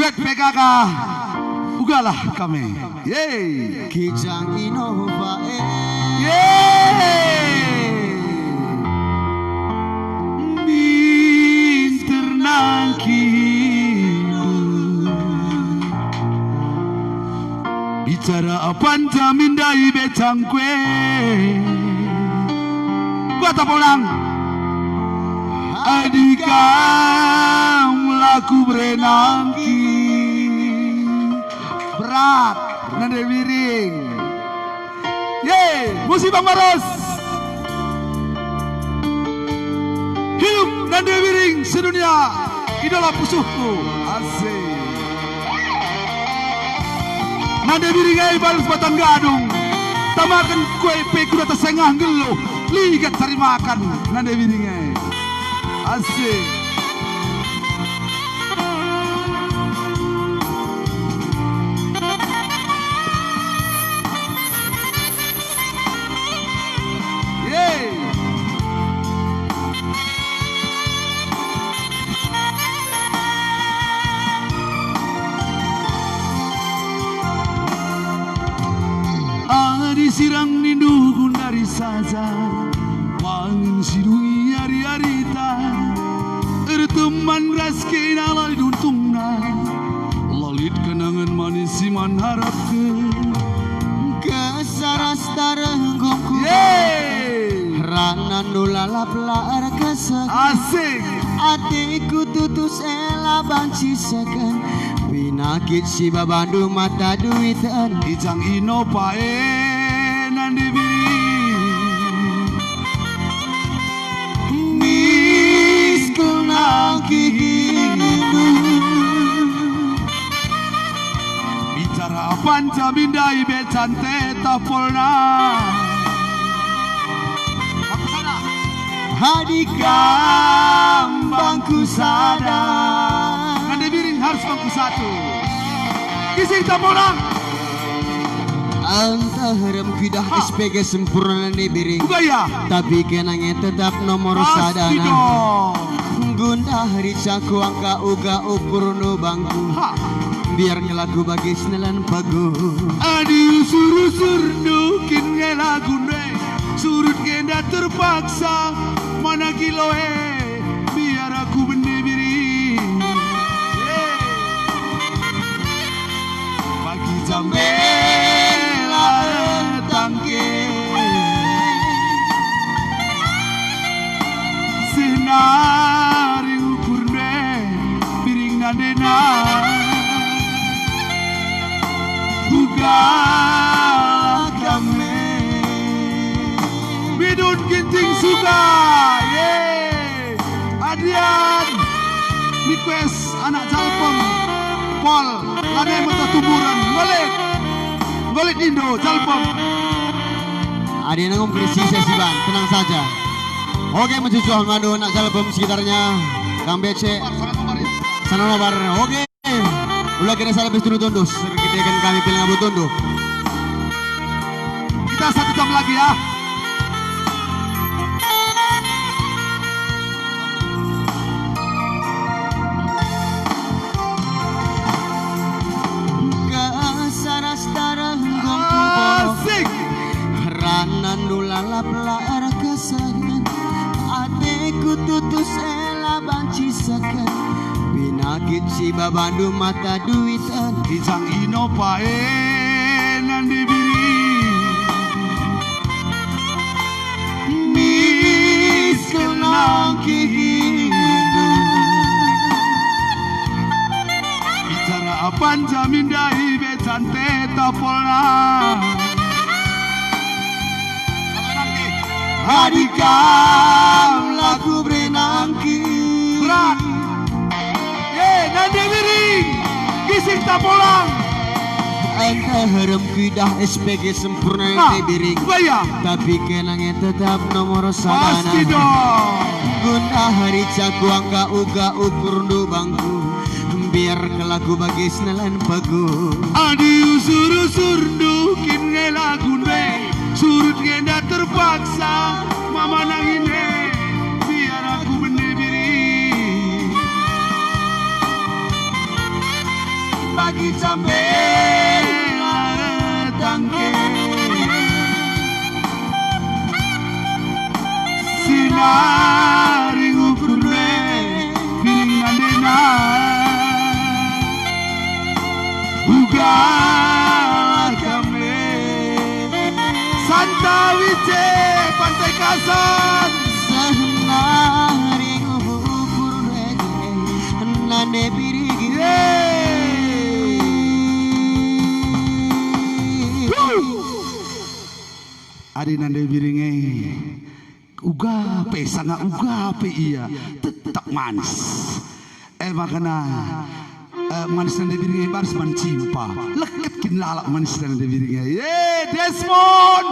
duet PKK ugalah kami. Yeay. Kijang Innova Yeay. Minternang bicara apaan jamin dai becang kue. Gua tak pulang. Adikam laku berenangki berat nade wiring. Yeay, musik Bang Maros. Hidup nade wiring sedunia, idola pusuhku. Asik. Nade wiring ay balas batang gadung. Tamakan kue peku atas sengah geluh. Ligat cari makan nade wiring ay. Asik. Yeay. Adi sirang nindu gundari saja. Wangin sidungi hari-harita teman raski nalai duntungna lalit kenangan manis siman harap ke saras tarenggongku ranan nulalap lar kesek asik atiku tutus ela banci seken pinakit si babandu mata duitan Kijang Innova nandi biri bicara panca bindai becante tapolna hadikam bangku sadar nade biring harus bangku satu kisih tapolna antaharem kidah SPG sempurna nade biring bugaya tapi kenangnya tetap nomor sadana Gunda hari caku angka uga ukur no bangku biar ngelaku bagi senelan pagu adi usur-usur nukin ngelaku ne surut genda terpaksa mana kiloe biar aku berdiri pagi jambela tangke sinar dena buka kami bidun ginting suka ye Adrian request anak Jalpom Pol lane mata tuburan golit Indo Jalpom Adrian ngomong presisi sih bang tenang saja oke mencucuh madu anak Jalpom sekitarnya Kang BC sana nobar oke ulah kena salah besturu tondo kita akan kami pilih ngabu tondo kita 1 jam lagi ya kesaras tarenggong asik ranan nulalap lar kesayan ateku tutus ela banci seken pinakit si babandu mata duitan Kijang Innova nandi biri mis kenang kihidu bicara apaan jamin dai becante tapolna hadikam laku berenangki berat nade miring kisih tapolang engkau harem kidah SPG sempurna nade biring bugaya tapi kenangnya tetap nomor sadana pasti dong gunda hari caku angka uga ukur nu bangku biar kelaku bagi senelan pagu adi usur-usur nukin ngelaku ne surut genda terpaksa mama nangine biar aku berdiri Pagi cambe tangke Sinari ngukure Piring nandena Uga kame Santa Wice Pantai Kasan Senari ngukur rege nane pirigi Adi nande biringe uga pe sangat uga pe iya tetap manis makana manis nande biringe baris mancimpa leket kin lalak manis nande biringe Desmond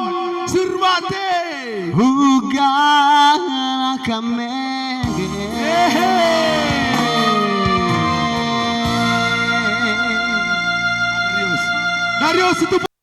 Surmate Uga kamege Darius itu